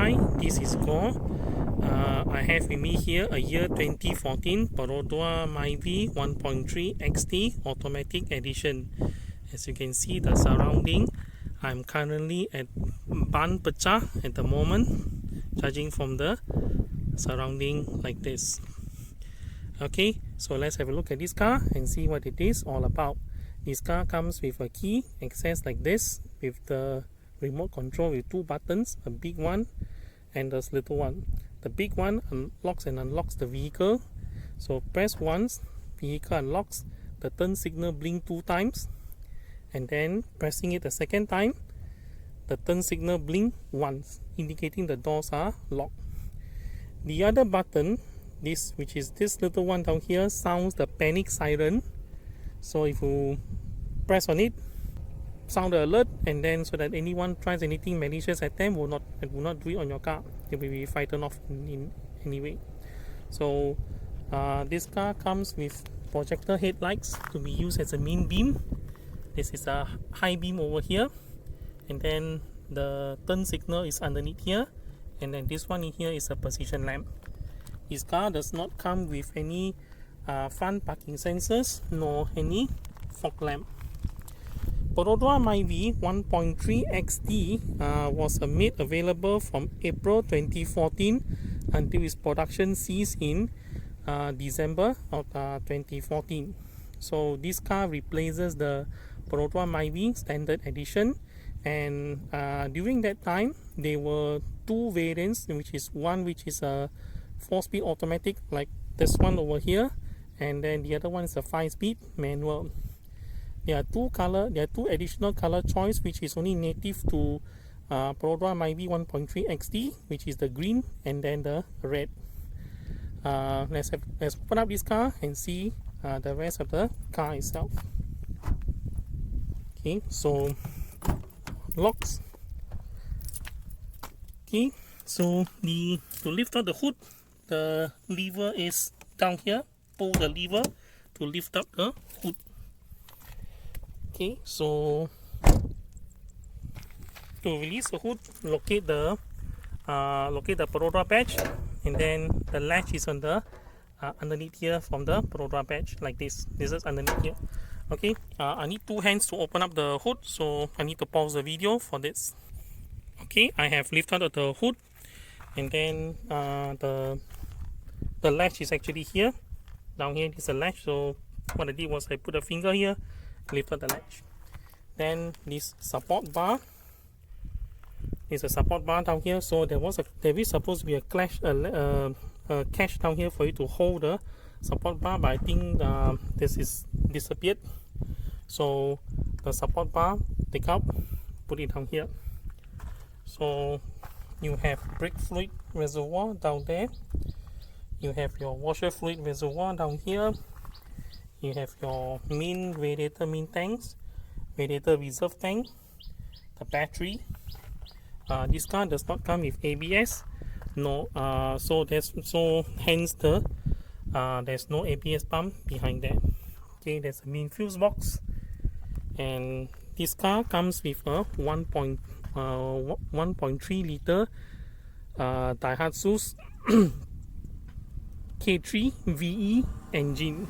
Hi, this is Go. I have with me here a year 2014 Perodua MyVI 1.3 XT Automatic Edition. As you can see the surrounding, I'm currently at Ban Pecah at the moment, judging from the surrounding like this. Okay, so let's have a look at this car and see what it is all about. This car comes with a key access like this, with the remote control with two buttons, a big one and a little one. The big one unlocks and unlocks the vehicle. So press once, vehicle unlocks, the turn signal blink 2 times, and then pressing it a second time, the turn signal blink once, indicating the doors are locked. The other button, which is this little one down here, sounds the panic siren. So if you press on it, sound the alert, and then so that anyone tries anything malicious at them will not do it on your car. It will be frightened off in any way. So this car comes with projector headlights to be used as a main beam. This is a high beam over here, and then the turn signal is underneath here, and then this one in here is a position lamp. This car does not come with any front parking sensors nor any fog lamp. Perodua MyVI 1.3 XT was made available from April 2014 until its production ceased in December of 2014. So this car replaces the Perodua MyVI Standard Edition, and during that time there were two variants, which is a 4-speed automatic like this one over here, and then the other one is a 5-speed manual. There are two additional color choice which is only native to Perodua MyVI 1.3 XT, which is the green and then the red. Let's open up this car and see the rest of the car itself. Okay, so locks. Okay, so to lift out the hood, the lever is down here. Pull the lever to lift up the hood. Okay, so to release the hood, locate the Perodua badge, and then the latch is on the underneath here from the Perodua badge like this. This is underneath here. Okay, I need 2 hands to open up the hood, so I need to pause the video for this. Okay, I have lifted out the hood, and then the latch is actually here. Down here is a latch, so what I did was I put a finger here, lifted the latch. Then this support bar is a support bar down here, so there is supposed to be a catch down here for you to hold the support bar, but I think this is disappeared. So the support bar, take out, put it down here. So you have brake fluid reservoir down there, you have your washer fluid reservoir down here, you have your main radiator main tanks, radiator reserve tank, the battery. This car does not come with ABS, no. Hence there's no ABS pump behind that. Okay, there's a main fuse box, and this car comes with a 1.3 liter Daihatsu's K3 VE engine.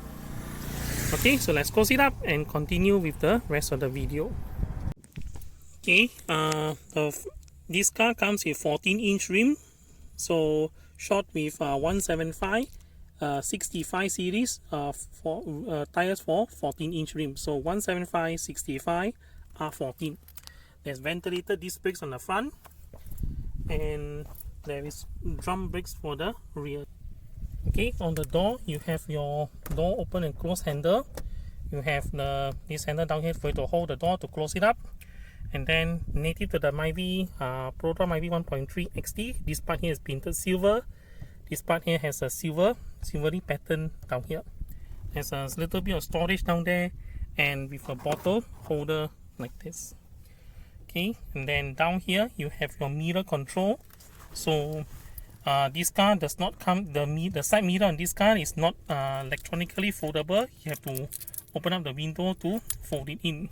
Okay, so let's close it up and continue with the rest of the video. Okay, this car comes with 14-inch rim, so shot with 175 65 series tires for 14-inch rim. So 175 65 R14. There's ventilated disc brakes on the front, and there is drum brakes for the rear. Okay, on the door you have your door open and close handle. You have this handle down here for you to hold the door to close it up. And then native to the MyVI Perodua MyVI 1.3 XT, this part here is painted silver. This part here has a silvery pattern down here. There's a little bit of storage down there, and with a bottle holder like this. Okay, and then down here you have your mirror control. So this car does not come, the side mirror on this car is not electronically foldable. You have to open up the window to fold it in.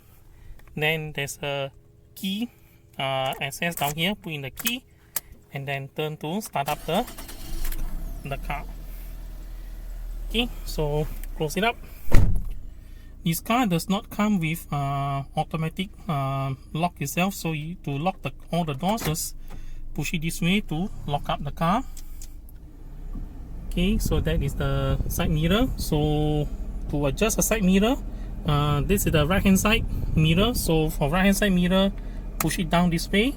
Then there's a key access down here. Put in the key, and then turn to start up the car. Okay, so close it up. This car does not come with automatic lock itself, so to lock all the doors, just push it this way to lock up the car. Okay, so that is the side mirror. So to adjust the side mirror, this is the right hand side mirror. So for right hand side mirror, push it down this way,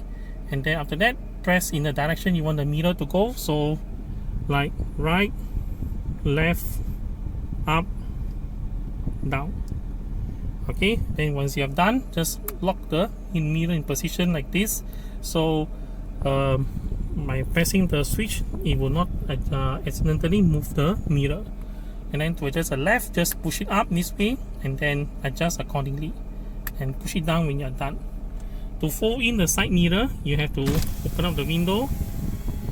and then after that press in the direction you want the mirror to go. So like right, left, up, down. Okay, then once you have done, just lock the mirror in position like this. So by pressing the switch, it will not accidentally move the mirror. And then to adjust the left, just push it up this way and then adjust accordingly, and push it down when you are done. To fold in the side mirror, you have to open up the window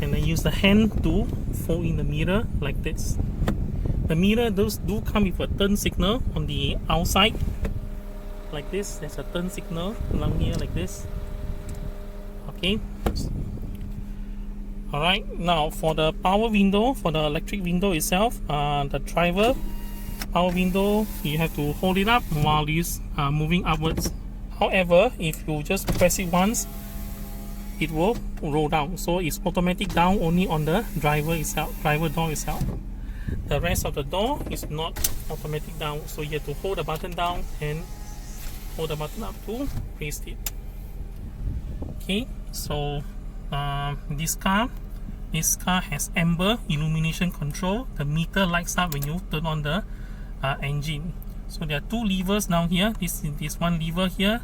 and then use the hand to fold in the mirror like this. The mirror do come with a turn signal on the outside like this. There's a turn signal along here like this. Okay. Alright, now for the power window, for the electric window itself, the driver power window, you have to hold it up while it's moving upwards. However, if you just press it once, it will roll down. So it's automatic down only on the driver door itself. The rest of the door is not automatic down, so you have to hold the button down and hold the button up to raise it. Okay, so this car has amber illumination control. The meter lights up when you turn on the engine. So there are two levers down here. This one lever here,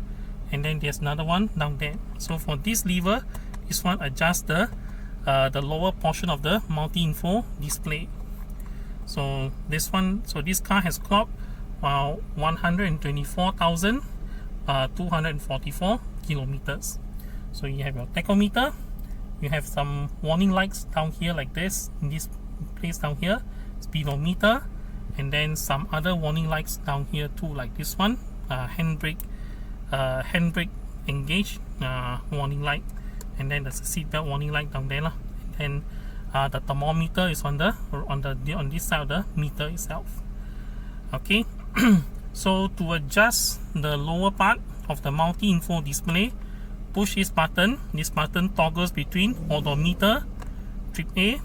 and then there's another one down there. So for this lever, this one adjusts the lower portion of the multi-info display. So this car has clocked 124,244 kilometers. So you have your tachometer, you have some warning lights down here like this, in this place down here, speedometer, and then some other warning lights down here too, like this one, handbrake engage warning light, and then there's a seatbelt warning light down there, and the thermometer is on this side of the meter itself. Okay. So to adjust the lower part of the multi-info display, push this button. This button toggles between odometer, trip A,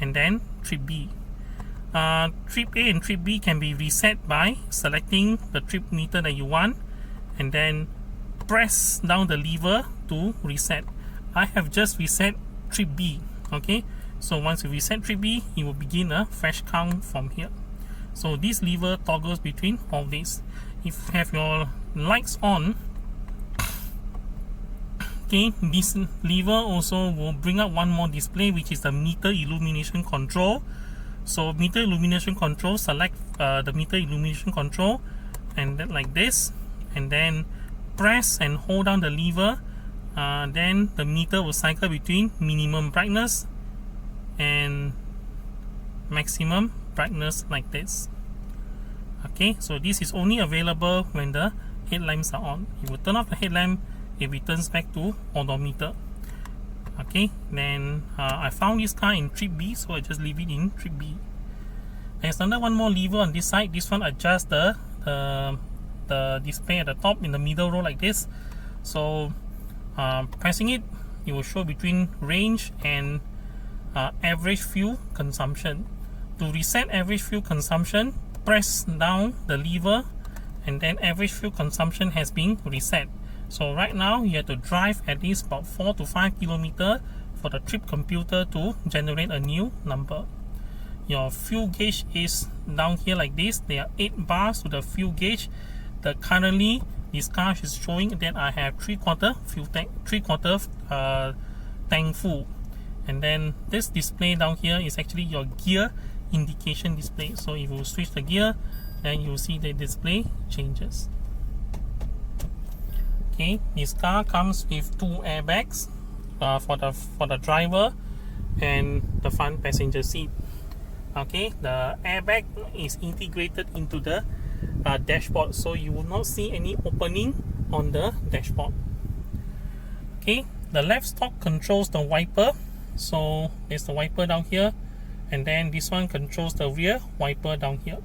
and then trip B. Trip A and trip B can be reset by selecting the trip meter that you want, and then press down the lever to reset. I have just reset trip B. Okay, so once you reset trip B, it will begin a fresh count from here. So this lever toggles between all these. If you have your lights on, okay, this lever also will bring up one more display, which is the meter illumination control. So meter illumination control, select the meter illumination control, and then like this, and then press and hold down the lever. Then the meter will cycle between minimum brightness and maximum brightness like this. Okay, so this is only available when the headlamps are on. You will turn off the headlamp, it returns back to odometer. Okay, then I found this car in trip B, so I just leave it in trip B. There's another one more lever on this side. This one adjusts the display at the top in the middle row like this. So pressing it, it will show between range and average fuel consumption. To reset average fuel consumption, press down the lever, and then average fuel consumption has been reset. So right now you have to drive at least about 4 to 5 kilometers for the trip computer to generate a new number. Your fuel gauge is down here like this. There are 8 bars to the fuel gauge. Currently this car is showing that I have 3/4 fuel tank, 3/4 tank full. And then this display down here is actually your gear indication display. So if you switch the gear, then you will see the display changes. Okay, this car comes with 2 airbags for the driver and the front passenger seat. Okay, the airbag is integrated into the dashboard, so you will not see any opening on the dashboard. Okay, The left stalk controls the wiper, so there's the wiper down here, and then this one controls the rear wiper down here.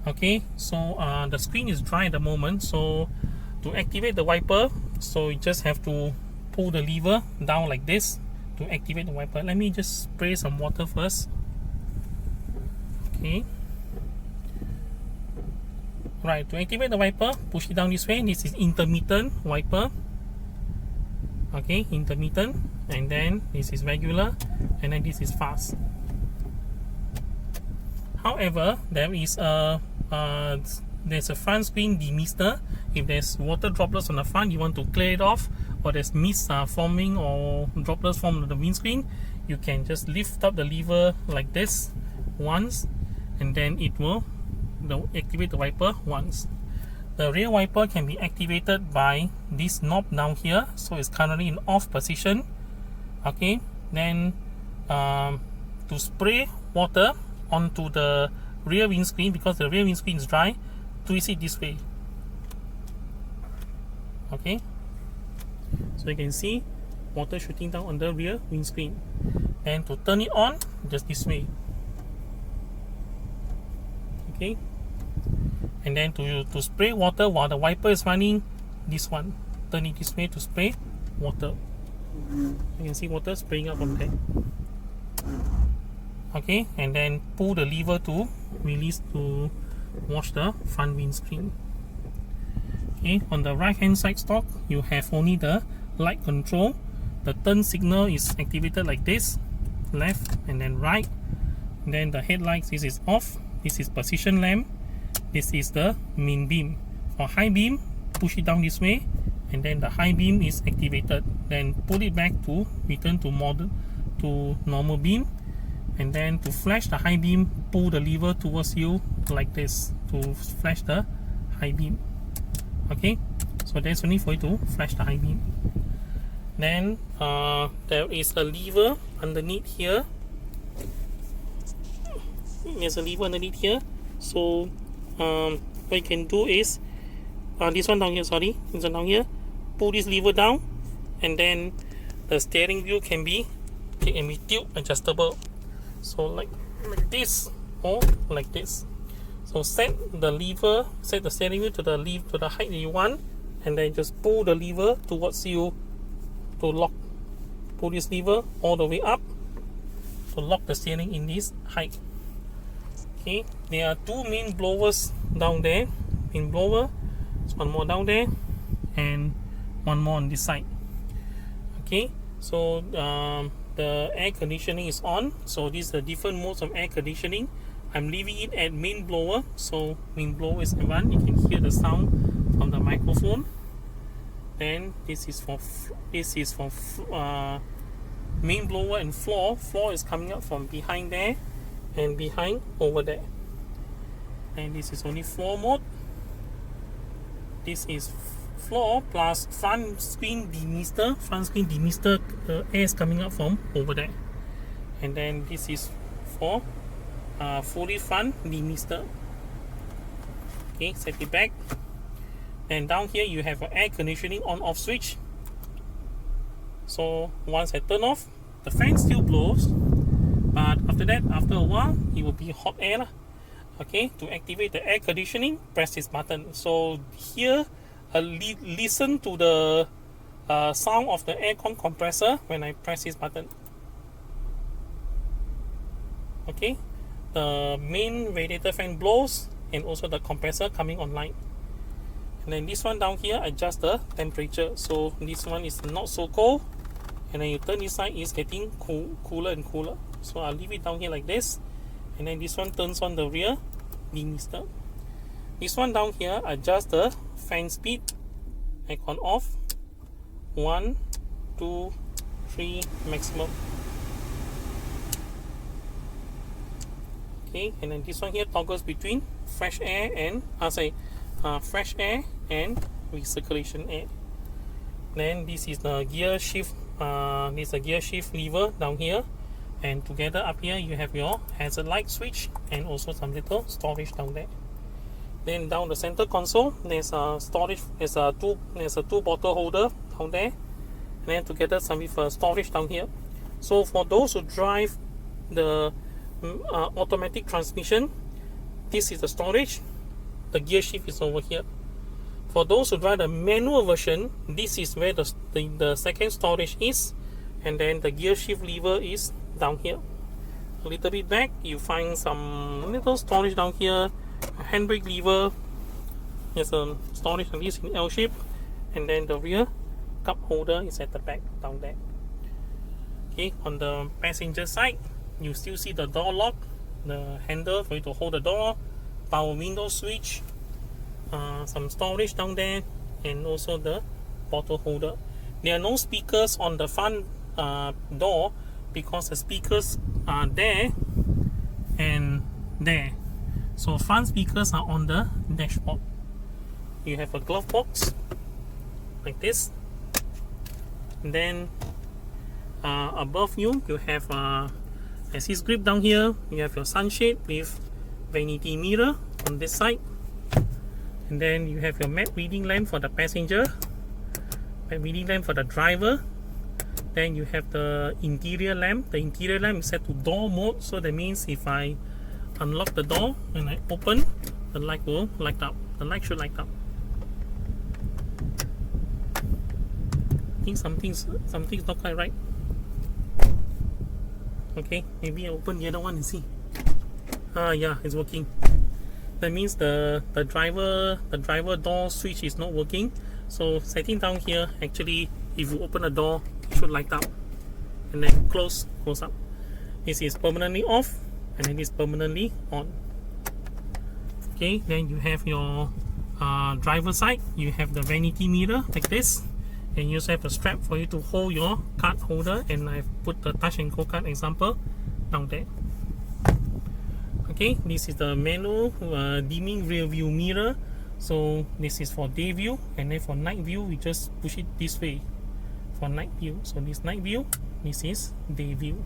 Okay, so the screen is dry at the moment, so to activate the wiper, so you just have to pull the lever down like this to activate the wiper. Let me just spray some water first. Okay, right, to activate the wiper, push it down this way. This is intermittent wiper. Okay, intermittent, and then this is regular, and then this is fast. However, there's a front screen demister. If there's water droplets on the front, you want to clear it off, or there's mist forming or droplets from the windscreen, you can just lift up the lever like this once, and then it will activate the wiper once. The rear wiper can be activated by this knob down here, so it's currently in off position. Okay, then to spray water onto the rear windscreen, because the rear windscreen is dry, twist it this way. Okay, so you can see water shooting down on the rear windscreen. And to turn it on, just this way. Okay, and then to spray water while the wiper is running, this one, turn it this way to spray water. You can see water spraying up from there. Okay, and then pull the lever to release to wash the front windscreen. Okay, on the right hand side stalk, you have only the light control. The turn signal is activated like this, left and then right. And then the headlights, this is off. This is position lamp. This is the main beam. For high beam, push it down this way, and then the high beam is activated. Then pull it back to return to normal beam. And then to flash the high beam, pull the lever towards you like this to flash the high beam. Okay, so that's only for you to flash the high beam. Then there is a lever underneath here. There's a lever underneath here. So what you can do is this one down here, sorry, this one down here, pull this lever down, and then the steering wheel can be tilt adjustable. So like this or like this. So set the steering wheel to the height that you want, and then just pull the lever towards you to lock. Pull this lever all the way up to lock the steering in this height. Okay, there are two main blowers down there. Main blower, there's one more down there, and one more on this side. Okay, so the air conditioning is on. So these are the different modes of air conditioning. I'm leaving it at main blower. So main blower is on. You can hear the sound from the microphone. Then this is for main blower and floor. Floor is coming up from behind there and behind over there. And this is only floor mode. This is floor plus front screen demister. Front screen demister, air is coming up from over there. And then this is for fully front demister. Okay, set it back. And down here you have an air conditioning on off switch. So once I turn off, the fan still blows, but after that, after a while, it will be hot air. Okay, to activate the air conditioning, press this button. So here, listen to the sound of the aircon compressor when I press this button. Okay, the main radiator fan blows, and also the compressor coming online. And then this one down here adjusts the temperature. So this one is not so cold, and then you turn this side, it's getting cooler and cooler. So I'll leave it down here like this. And then this one turns on the rear demister. This one down here adjusts the fan speed. Aircon off. 1, 2, 3 maximum. Okay, and then this one here toggles between fresh air and fresh air and recirculation air. Then this is the gear shift. This is a gear shift lever down here, and together up here you have your hazard light switch and also some little storage down there. Then down the center console, there's a storage. There's a two bottle holder down there, and then together some with storage down here. So for those who drive the automatic transmission, this is the storage. The gear shift is over here. For those who drive the manual version, this is where the second storage is, and then the gear shift lever is down here. A little bit back, you find some little storage down here, a handbrake lever. There's a storage like this in L shape, and then the rear cup holder is at the back down there. Okay, on the passenger side, you still see the door lock, the handle for you to hold the door, power window switch, some storage down there, and also the bottle holder. There are no speakers on the front door because the speakers are there and there. So front speakers are on the dashboard. You have a glove box like this, and then above you have assist grip down here. You have your sunshade with vanity mirror on this side, and then you have your map reading lamp for the passenger, map reading lamp for the driver. Then you have the interior lamp. The interior lamp is set to door mode, so that means if I unlock the door and I open, the light will light up. The light should light up. I think something's not quite right. Okay, maybe I open the other one and see. Yeah, it's working. That means the driver door switch is not working. So setting down here, actually, if you open the door, it should light up, and then close up. This is permanently off, and then this is permanently on. Okay, then you have your driver side. You have the vanity mirror like this, and you also have a strap for you to hold your card holder, and I've put the Touch and Go card example down there. Okay, this is the manual dimming rear view mirror. So this is for day view, and then for night view we just push it this way for night view. So this night view, this is day view.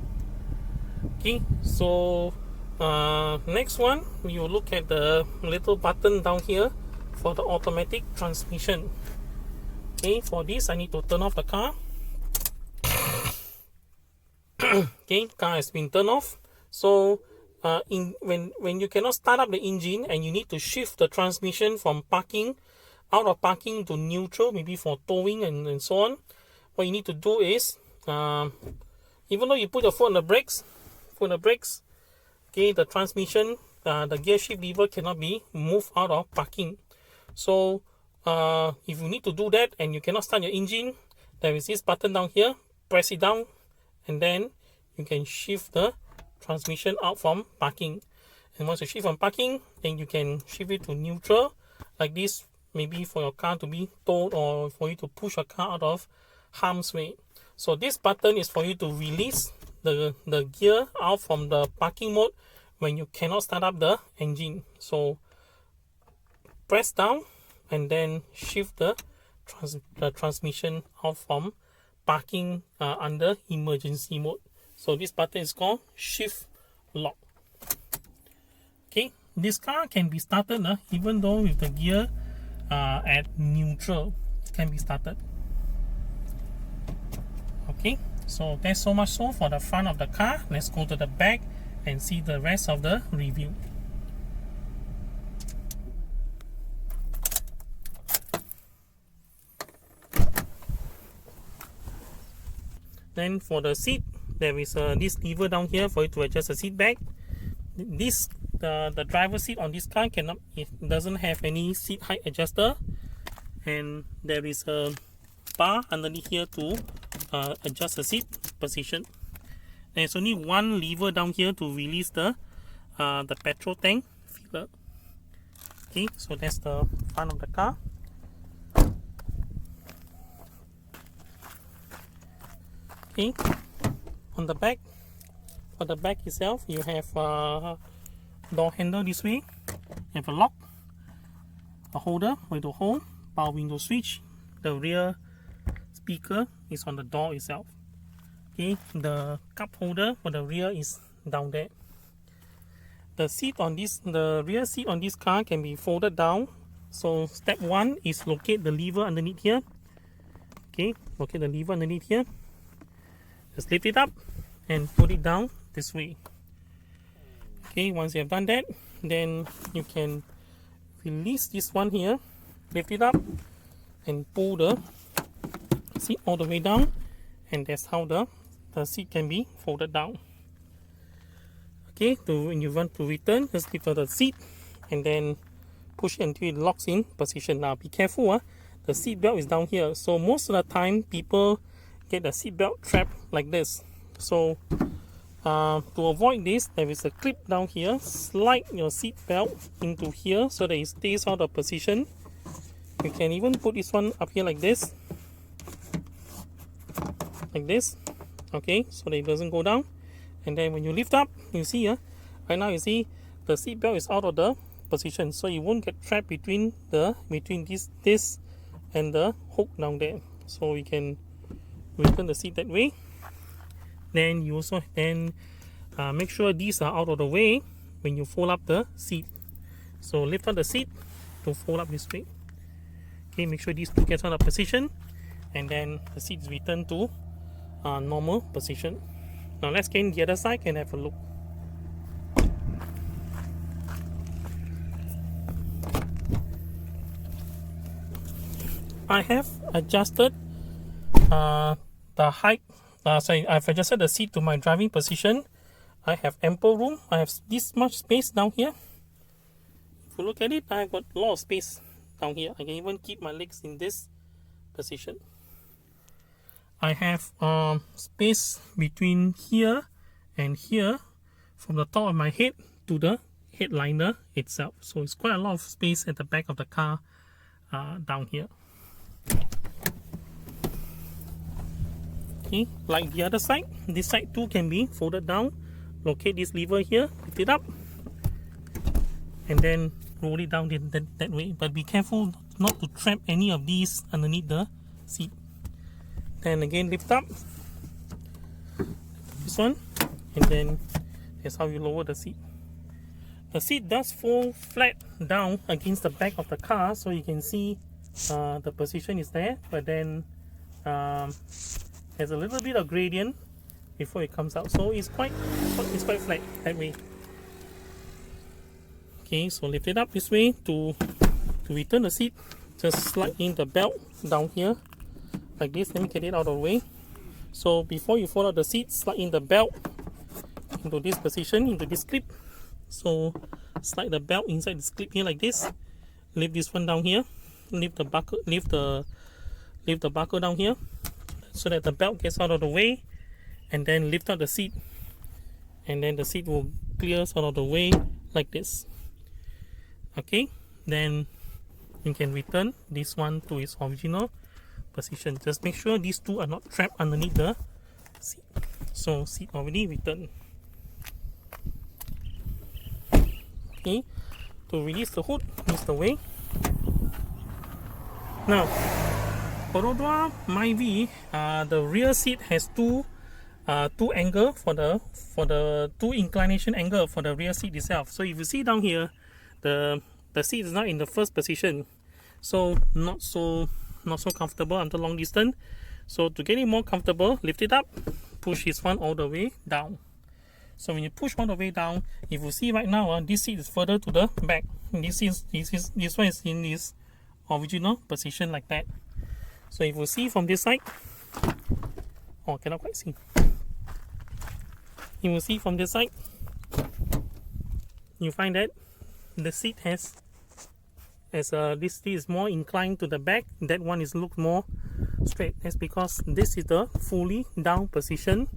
Okay, so next one we will look at the little button down here for the automatic transmission. Okay, for this I need to turn off the car. Okay, car has been turned off. So when you cannot start up the engine and you need to shift the transmission from out of parking to neutral, maybe for towing and so on, what you need to do is, even though you put your foot on the brakes, okay, the transmission, the gear shift lever cannot be moved out of parking. So if you need to do that and you cannot start your engine, there is this button down here. Press it down, and then you can shift the transmission out from parking. And once you shift from parking, then you can shift it to neutral like this, maybe for your car to be towed or for you to push your car out of harm's way. So this button is for you to release the gear out from the parking mode when you cannot start up the engine. So press down and then shift the transmission out from parking under emergency mode. So this button is called shift lock. Okay, this car can be started even though with the gear at neutral. It can be started. Okay, so that's so much so for the front of the car. Let's go to the back and see the rest of the review. Then for the seat, there is this lever down here for you to adjust the seat back. The driver seat on this car it doesn't have any seat height adjuster, and there is a bar underneath here to adjust the seat position. There's only one lever down here to release the petrol tank filler. Okay, so that's the front of the car. Okay, on the back, for the back itself, you have door handle this way. You have a lock, a holder for you to hold, power window switch. The rear speaker is on the door itself. Okay, the cup holder for the rear is down there. The rear seat on this car can be folded down. So step 1 is locate the lever underneath here. Okay, locate the lever underneath here. Just lift it up and put it down this way. Okay, once you have done that, then you can release this one here, lift it up and pull the seat all the way down, and that's how the seat can be folded down. Okay, when you want to return, just lift up the seat and then push it until it locks in position. Now be careful, the seat belt is down here, so most of the time people get the seat belt trapped like this. So to avoid this, there is a clip down here. Slide your seat belt into here so that it stays out of position. You can even put this one up here like this, okay, so that it doesn't go down. And then when you lift up, you see right now you see the seat belt is out of the position, so you won't get trapped between this and the hook down there. So you can return the seat that way. Then you also make sure these are out of the way when you fold up the seat. So lift up the seat to fold up this way. Okay, make sure these two get out of position, and then the seat is returned to normal position. Now let's get in the other side and have a look. I have adjusted the height. I've adjusted the seat to my driving position. I have ample room. I have this much space down here. If you look at it, I've got a lot of space down here. I can even keep my legs in this position. I have space between here and here, from the top of my head to the headliner itself. So it's quite a lot of space at the back of the car down here. Okay, like the other side, this side too can be folded down. Locate this lever here, lift it up, and then roll it down that way. But be careful not to trap any of these underneath the seat. Then again, lift up this one, and then that's how you lower the seat. The seat does fold flat down against the back of the car, so you can see the position is there, but then there's a little bit of gradient before it comes out, so it's quite flat that way. Okay, so lift it up this way. To return the seat, just slide in the belt down here like this. Let me get it out of the way. So before you fold out the seat, slide in the belt into this position, into this clip. So slide the belt inside this clip here like this. Lift this one down here. Lift the buckle down here so that the belt gets out of the way, and then lift up the seat, and then the seat will clear out of the way like this. Okay, then you can return this one to its original position. Just make sure these two are not trapped underneath the seat. So seat already returned. Okay, to release the hood, this is the way. Now, Perodua MyVI, the rear seat has two angle for the two inclination angle for the rear seat itself. So if you see down here, the seat is not in the first position, so not so comfortable until long distance. So to get it more comfortable, lift it up, push this one all the way down. So when you push all the way down, if you see right now, this seat is further to the back. This one is in this original position like that. So if you see from this side, cannot quite see. You will see from this side, you find that the seat this seat is more inclined to the back. That one is look more straight. That's because this is the fully down position.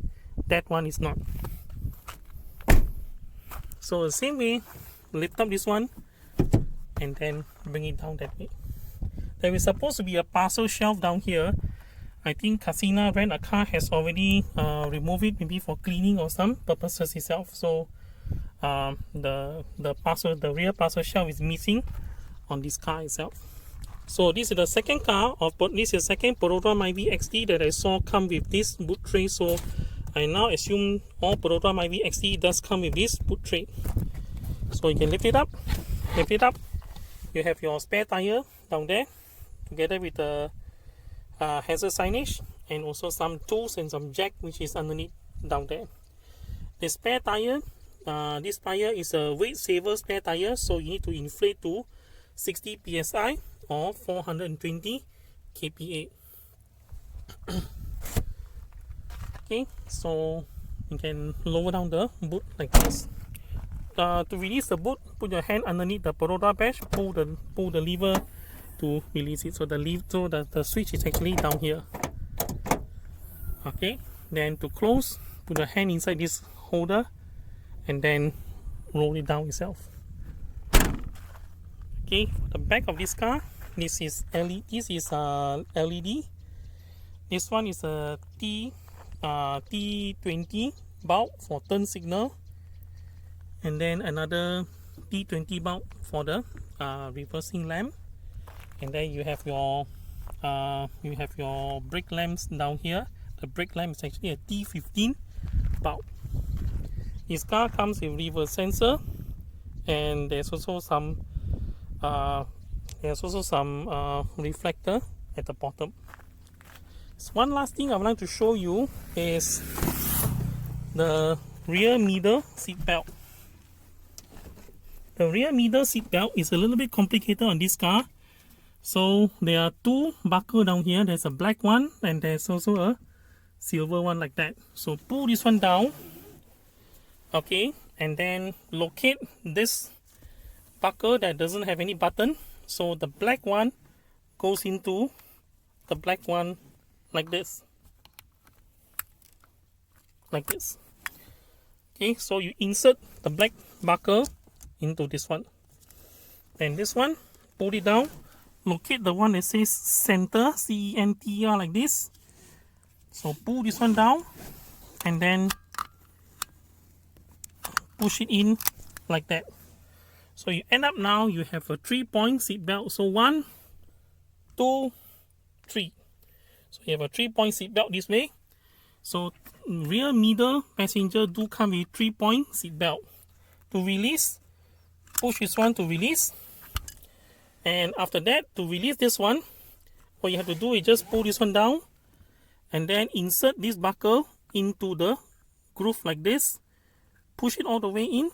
That one is not. So the same way, lift up this one and then bring it down that way. There is supposed to be a parcel shelf down here. I think Casina Rent a Car has already removed it, maybe for cleaning or some purposes itself. So the rear parcel shelf is missing on this car itself. So this is the second car this is the second Perodua MyVI XT that I saw come with this boot tray. So I now assume all Perodua MyVI XT does come with this boot tray. So you can lift it up. You have your spare tire down there, together with the hazard signage, and also some tools and some jack which is underneath down there. The spare tire, this tire is a weight saver spare tire, so you need to inflate to 60 psi or 420 kPa. Okay, so you can lower down the boot like this. To release the boot, put your hand underneath the Perodua badge, pull the lever to release it. So the switch is actually down here. Okay, then to close, put your hand inside this holder and then roll it down itself. Okay, for the back of this car, this is LED. This one is a T20 bulb for turn signal, and then another T20 bulb for the reversing lamp, and then you have your brake lamps down here. The brake lamp is actually a T15 bulb. This car comes with reverse sensor, and there's also some reflector at the bottom. So one last thing I would like to show you is the rear middle seat belt. The rear middle seat belt is a little bit complicated on this car. So there are two buckles down here. There's a black one and there's also a silver one like that. So pull this one down, okay, and then locate this buckle that doesn't have any button. So the black one goes into the black one like this. Okay, so you insert the black buckle into this one. Then this one, pull it down, locate the one that says center, C-E-N-T-R, like this. So pull this one down and then push it in like that. So you end up now you have a 3-point seat belt. So 1, 2, 3. So you have a 3-point seat belt this way. So rear middle passenger do come with 3-point seat belt. To release, push this one to release. And after that, to release this one, what you have to do is just pull this one down and then insert this buckle into the groove like this. Push it all the way in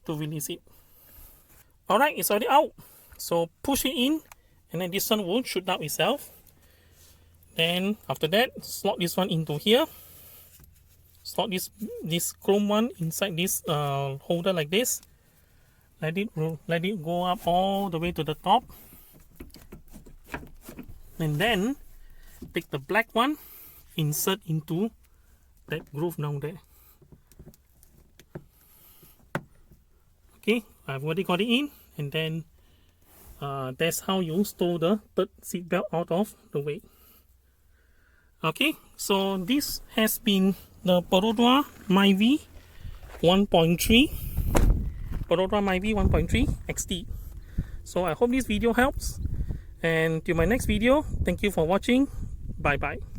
to release it. Alright, it's already out. So push it in and then this one will shoot out itself. Then after that, slot this one into here. Slot this chrome one inside this holder like this. Let it go up all the way to the top. And then take the black one, insert into that groove down there. Okay, I've already got it in, and then that's how you stow the third seat belt out of the way. Okay, so this has been the Perodua MyVI 1.3 Perodua MyVI 1.3 XT. So I hope this video helps, and till my next video, thank you for watching. Bye bye.